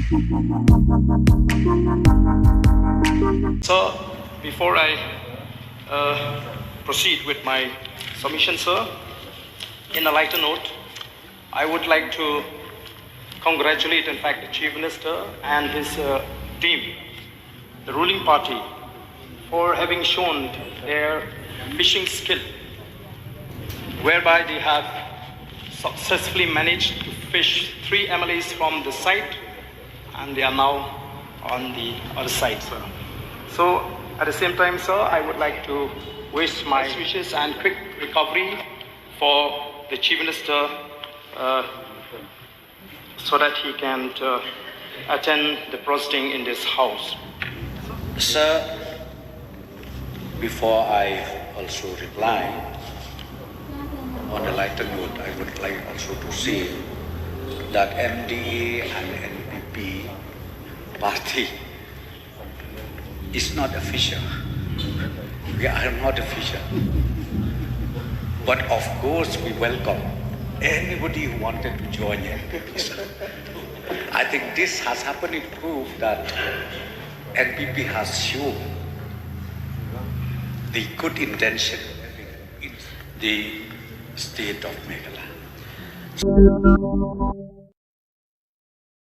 Sir, before I proceed with my submission, sir, in a lighter note, I would like to congratulate, in fact, the Chief Minister and his team, the ruling party, for having shown their fishing skill, whereby they have successfully managed to fish 3 MLAs from the site, and they are now on the other side, sir. So, at the same time, sir, I would like to wish my wishes and quick recovery for the Chief Minister so that he can attend the proceeding in this house. Sir, before I also reply, on a lighter note, I would like also to say that MDA and NPP party is not a fisher. We are not a fisher. But of course, we welcome anybody who wanted to join NPP. I think this has happened to prove that NPP has shown the good intention in the state of Meghalaya.